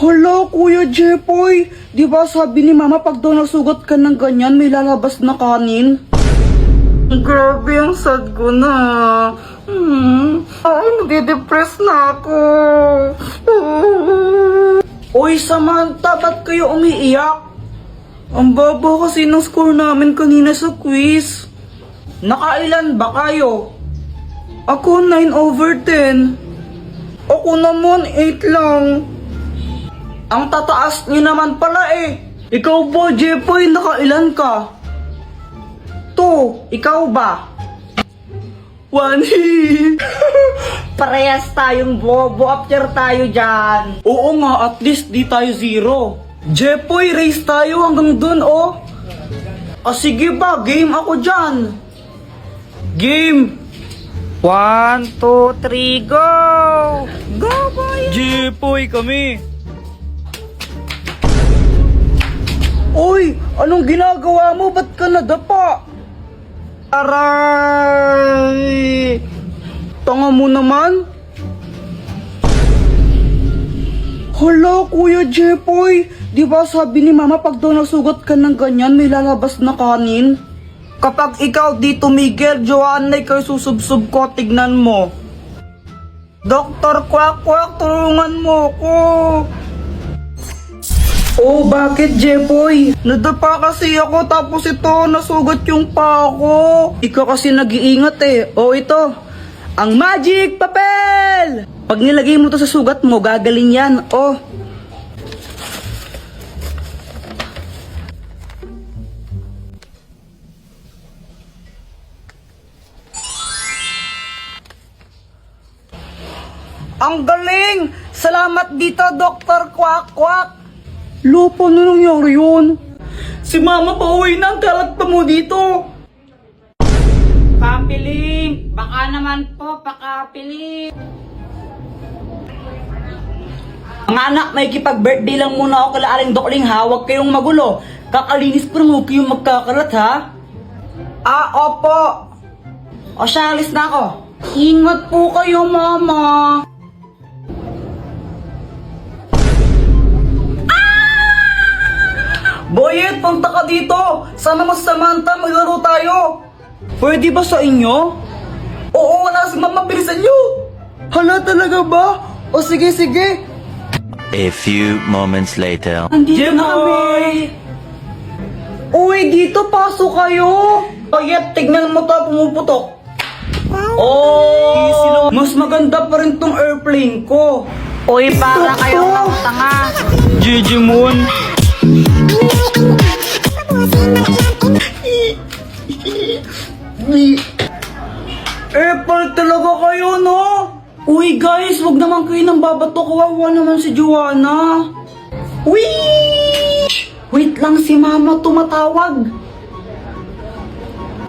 Hala, Kuya Jepoy, di ba sabi ni Mama pag daw nasugat ka ng ganyan, may lalabas na kanin? Grabe, ang sad ko na. Ay, nade-depress na ako. Uy, Samantha, ba't kayo umiiyak? Ang baba kasi ng score namin kanina sa quiz. Nakailan ba kayo? Ako 9/10. Ako naman 8 lang. Ang tataas niyo naman pala eh. Ikaw ba, Jepoy, nakailan ka? 2, ikaw ba? 1. Parehas tayong bobo, after tayo dyan. Oo nga, at least di tayo 0. Jepoy, race tayo hanggang dun, oh. Sige ba, game ako dyan. Game. 1, 2, 3, go! Go, boy! Jepoy kami. Uy, anong ginagawa mo? Ba't ka nadapa? Aray! Tanga mo naman. Hala, Kuya Jepoy, di ba sabi ni Mama pag daw nasugat ka ng ganyan, may lalabas na kanin? Kapag ikaw di tumigil, Joanna, ikaw susubsub ko, tignan mo. Doktor Quack Quack, tulungan mo ko. Oh, bakit, Jepoy? Nadapa kasi ako tapos ito, nasugat yung paa ko. Ikaw kasi nag-iingat eh. Oh, ito. Ang magic papel! Pag nilagay mo to sa sugat mo, gagaling yan. Oh. Ang galing! Salamat dito, Dr. Quack Quack! Lopo, ano nangyari yun? Si Mama pauwi na, ang kalat pa mo dito. Papiling! Baka naman po, pakapiling! Mga anak, may kipag-birthday lang muna ako kala Aling Dokling ha. Huwag kayong magulo. Kakalinis pa mo kayong magkakalat ha. Opo. O siya, alis na ako. Ingat po kayo, Mama. Boyet, punta ka dito! Sama mo si Samantha, maglaro tayo! Pwede ba sa inyo? Oo, nasa Mama, bilisan nyo! Hala, talaga ba? O sige, sige! A few moments later. Andito na kami! Uy, dito, pasok kayo! Boyet, tignan mo to, pumuputok! Oh! Mas maganda pa rin tong airplane ko! Uy, para kayong tanga! GG Moon! Apple talaga kayo, no? Uy guys, wag naman kayo nang babato. Kawawa naman si Joanna. Wee! Wait lang, si Mama tumatawag.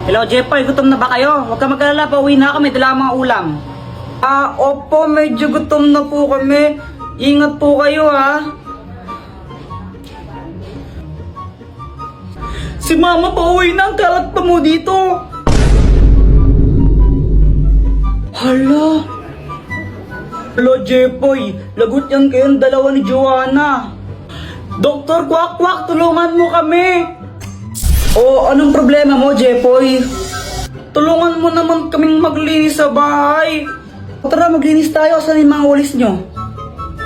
Hello, Jepoy, gutom na ba kayo? Huwag ka mag-alala, pauwi na kami, dala ang mga ulam. Opo, medyo gutom na po kami. Ingat po kayo, ha? Si Mama pauwi na, ang kalat pa mo dito. Hala. Hala, Jepoy, lagot yan kayong dalawa ni Joanna. Doktor Quack Quack, tulungan mo kami. Oh, anong problema mo, Jepoy? Tulungan mo naman kaming maglinis sa bahay. Tara, maglinis tayo. Saan yung mga walis nyo?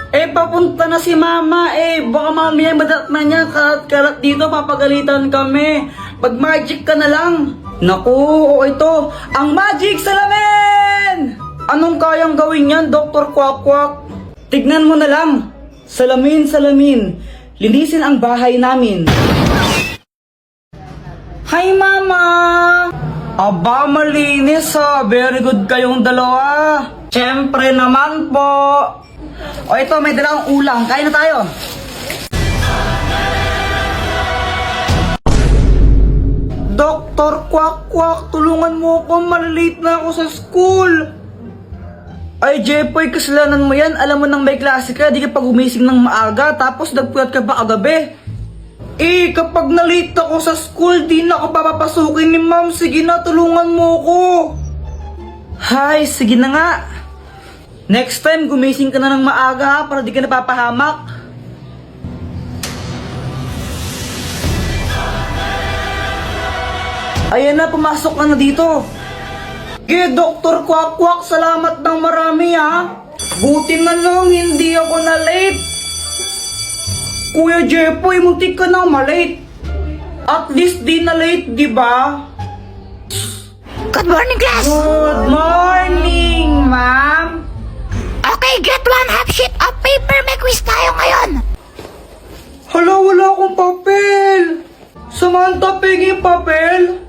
Papunta na si Mama baka mamaya madatna niya, karat-karat dito, papagalitan kami. Mag-magic ka na lang. Naku, ito, ang magic salamin! Anong kayang gawin yan, Dr. Quack Quack? Tignan mo na lang. Salamin, salamin. Linisin ang bahay namin. Hi, Mama! Aba, malinis ha. Very good kayong dalawa. Siyempre naman po. O ito, may dalawang ulam. Kain na tayo. Dr. Quack Quack, tulungan mo ako. Malilate na ako sa school. Ay, Jepoy, kasalanan mo yan. Alam mo nang may klase ka, di ka pa gumising ng maaga, tapos nagpuyat ka pa kagabi. Kapag nalate ako sa school, di na ako papapasukin ni Ma'am. Sige na, tulungan mo ako. Hay, sige na nga. Next time, gumising ka na ng maaga ha, para di ka napapahamak. Ayan na, pumasok ka na dito. Okay, Dr. Kwak Kwak, salamat ng marami ha. Buti na lang, hindi ako na late. Kuya Jepoy, muntik ka nang malate. At least di na late, di ba? Good morning, class! Good morning, ma'am. Okay, get 1/2 sheet of paper. May quiz tayo ngayon. Hala, wala akong papel. Samantha, pegi papel.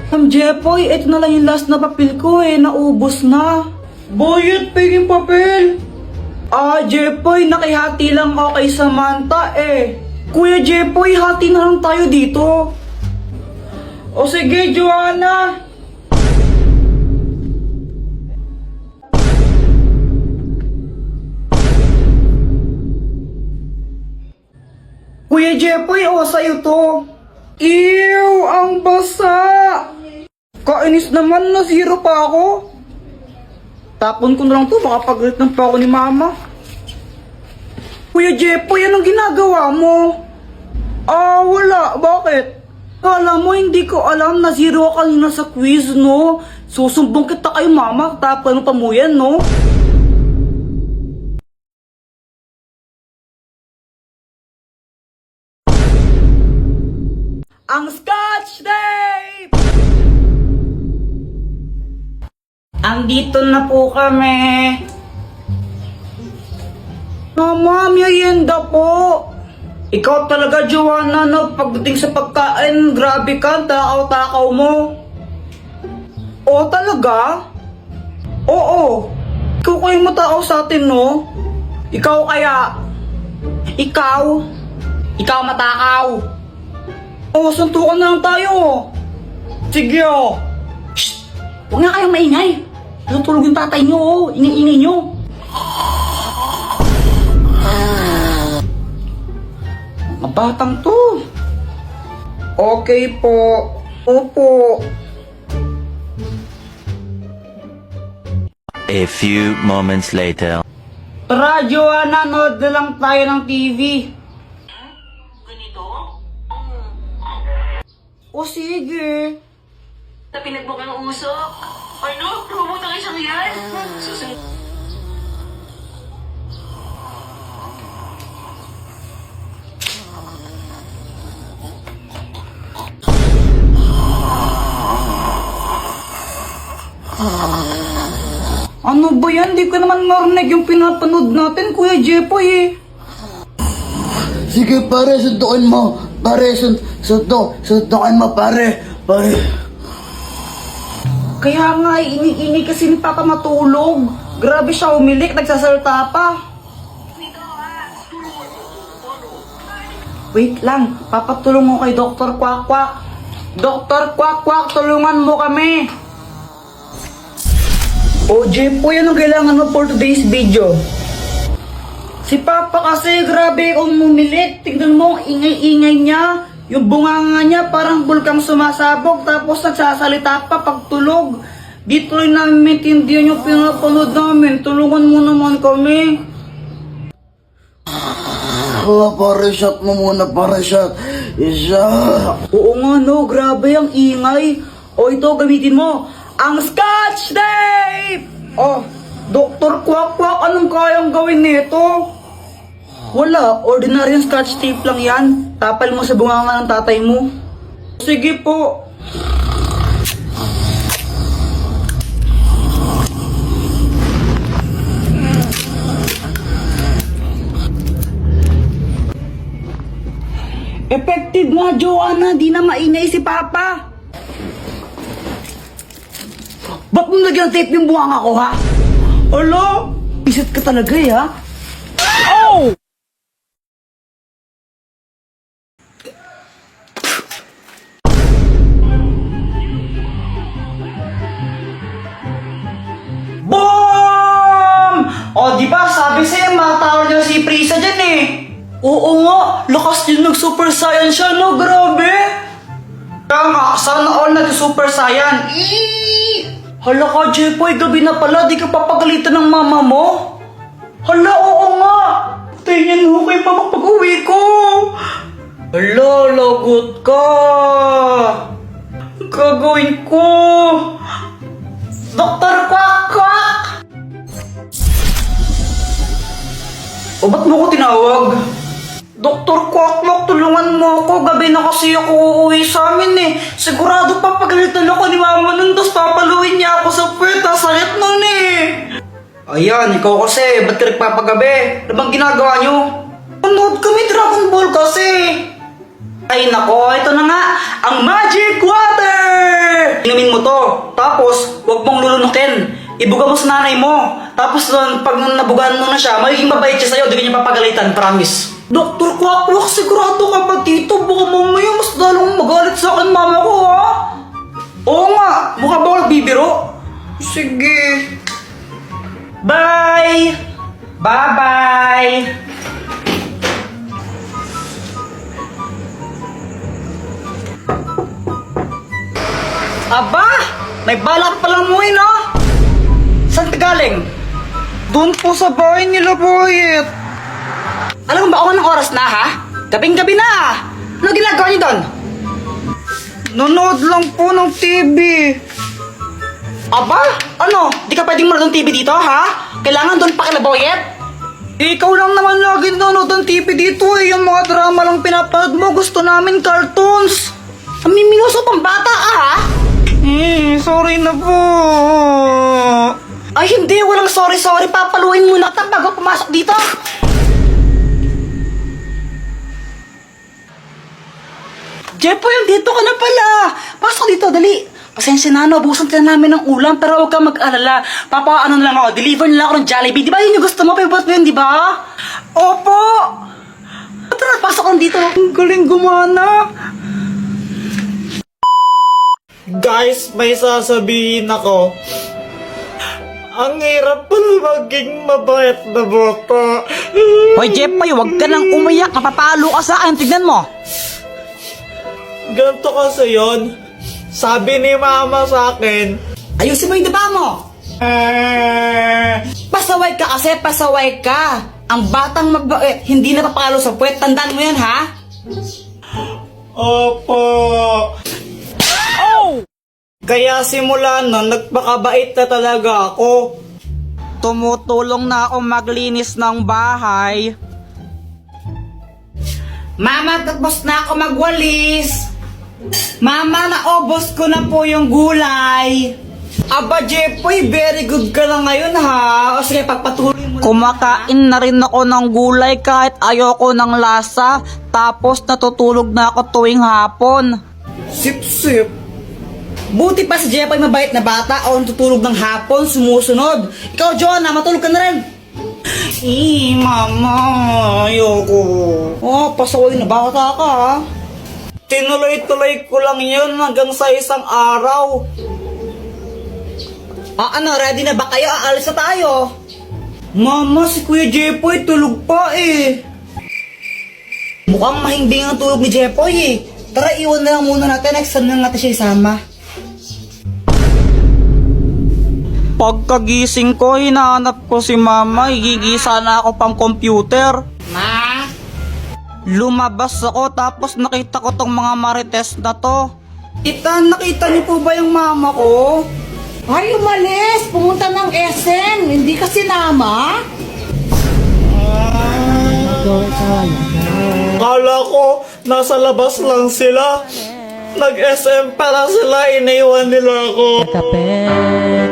Ma'am Jepoy, ito na lang yung last na papel ko naubos na. Bayad, pegi papel. Jepoy, nakihati lang ako kay Samantha Kuya Jepoy, hati na lang tayo dito. O sige, Joanna. Kuya Jepoy, sa'yo to. Ew, ang basa. Kainis naman, na zero pa ako. Tapon ko na lang to, baka pagalitan pa ako ni mama. Kuya Jepoy, anong ginagawa mo? Wala. Bakit? Kala mo, hindi ko alam na zero ka kanina sa quiz, no? Susumbong kita kay mama, tapon mo pa mo yan, no? Ang Scotch Tape! Andito na po kami. Mama, merienda po. Ikaw talaga, Joanna, no? Pagdating sa pagkain, grabe ka, takaw-takaw mo. Talaga? Oo. Ikaw kayong matakaw sa atin, no? Ikaw kaya? Ikaw? Ikaw matakaw? Suntukan na lang tayo. Sige, Shh! Huwag nga kayong maingay. Natutulog yung tatay nyo, Ingay-ingay nyo. Mga batang to. Okay po. Opo. A few moments later. Tara, Joanna, nood na lang tayo ng TV. O sige. Na pinagbukang usok. Ano? Robot ang isang yan? Susunod. Ano ba yan? Di ko naman narinig yung pinapanood natin, Kuya Jepoy Sige pare, suntukin mo. Pare, suntukin mo pare. Pare. Kaya nga, ini kasi ni Papa matulog. Grabe siya umilik, nagsasalta pa. Wait lang, papatulong mo kay Dr. Kwak Kwak. Dr. Kwak Kwak, tulungan mo kami. Jepoy, anong kailangan mo for today's video? Si Papa kasi, grabe umilik. Tingnan mo, ingay-ingay niya. Yung bunganga niya parang bulkang sumasabog tapos nagsasalita pa pagtulog. Di tuloy namin maintindihan yung pinapanood namin. Tulungan mo naman kami. Pare, shot mo muna, pare, shot. Isa. Oo nga no, grabe ang ingay. Ito, gamitin mo. Ang Scotch Tape! Dr. Kwak Kwak, anong kayang gawin nito? Wala, ordinary Scotch Tape lang yan. Tapal mo sa bunganga ng tatay mo. Sige po. Effective nga, Joanna. Di na maingay si Papa. Ba't mo lagyan ng tape yung bunganga ko, ha? Alo? Isat ka talaga, ha? Oh! Boom! Di ba sabi sa'yo, matawag niya si Prisa dyan Oo nga, lakas din nag-super saiyan siya, no? Grabe! Kaya nga, sana all nag-super saiyan. Hala ka, Jepoy, gabi na pala, di ka papagalitan ng mama mo? Hala, oo nga! Tingnan mo kay mama pag-uwi ko! Hala, lagot ka! gagawin ko? Doktor Kwak Kwak! O ba't mo ko tinawag? Doktor Kwak Kwak, tulungan mo ako. Gabi na kasi ako uuwi sa amin eh. Sigurado papagalitan ako ni mama nun, tapos papaluin niya ako sa puweta. Sakit nun eh. Ayan, ikaw kasi, ba't ka nagpapagabi? Ano bang ginagawa niyo? Panood kami Dragon Ball kasi. Ay nako, ito na nga, ang Magic Water! Inumin mo to, tapos huwag mong lulunukin. Ibuga mo sa nanay mo. Tapos doon, pag nabugaan mo na siya, magiging mabait siya sa'yo, di ka niya papagalitan, promise. Doktor Kwak Kwak, sigurado ka ba dito? Baka mamaya mas lalong magalit sa akin mama ko, ha? Oo nga, mukha ba ako nagbibiro? Sige. Bye! Bye-bye! Aba! May balak palang mo no? Saan ka galing? Doon po sa bahay nila, Boyet. Alam mo ba kung anong oras na, ha? Gabing-gabi na! Ano ginagawa niyo doon? Nanood lang po ng TV. Aba? Ano? Di ka pwedeng manood ng TV dito, ha? Kailangan doon pa kila Boyet? Ikaw lang naman lagi nanonood ng TV dito eh. Yung mga drama lang pinapanood mo. Gusto namin cartoons. Amiminuso pang bata, ha? Sorry na po. Ay, hindi. Walang sorry. Papaluin muna kita bago pumasok dito. Jepoy, dito ka na pala. Pasok dito, dali. Pasensya na, ubusan ka na namin ng ulam, pero huwag kang mag-alala. Papaano lang ako, deliver nila ako ng Jollibee. Di ba yun yung gusto mo? Favorite mo yun, di ba? Opo! Tara, pasok lang dito. Ang galing gumana. Guys, may sasabihin ako. Ang hirap pala maging mabait na bata. Hoy, Jepoy, huwag ka nang umiyak. Mapapalo ka sa akin. Tignan mo. Ganito kasi yun. Sabi ni mama sa akin, Ayusin mo yung diba mo. Pasaway ka kasi, pasaway ka. Ang batang mabait, hindi napapalo sa puwet. Tandaan mo yan, ha? Opo. Kaya simula nun, nagpakabait na talaga ako. Tumutulong na ako maglinis ng bahay. Mama, tapos na ako magwalis. Mama, naubos ko na po yung gulay. Aba, Jepoy, very good ka na ngayon, ha? O sige, pagpatuloy mo. Kumakain na rin ako ng gulay kahit ayoko ng lasa. Tapos natutulog na ako tuwing hapon. Sip-sip. Buti pa si Jepoy mabait na bata o natutulog ng hapon, sumusunod. Ikaw, Jonah, matulog ka na rin. Mama, ayoko. Oh, pasaway na bata ka, ha? Tinuloy-tuloy ko lang yun hanggang sa isang araw. Ano, ready na ba kayo? Aalis na tayo. Mama, si Kuya Jepoy tulog pa eh. Mukhang mahimbing ang tulog ni Jepoy eh. Tara, iwan na lang muna natin. Next time na lang natin siya isama. Pagkagising ko, hinahanap ko si mama. Higigisa na ako pang computer. Ma? Lumabas ako tapos nakita ko tong mga marites na to. Tita, nakita niyo po ba yung mama ko? Ay, umalis! Pumunta ng SM! Hindi ka sinama? Kala ko, nasa labas lang sila. Nag-SM pala sila, iniwan nila ako. Kape,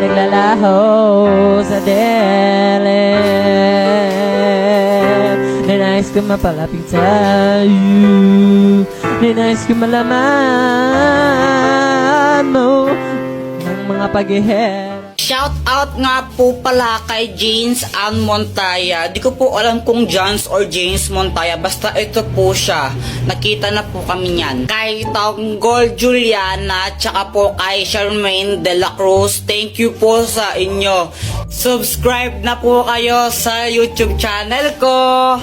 naglalaho sa dilim. Ninais ko mapalapit sa'yo. Ninais ko malaman mo ng mga pag-ihera. Shout out nga po pala kay James Ann Montaya. Di ko po alam kung Jans or James Montaya. Basta ito po siya. Nakita na po kami niyan. Kay Tanggol Juliana, tsaka po kay Charmaine de la Cruz. Thank you po sa inyo. Subscribe na po kayo sa YouTube channel ko.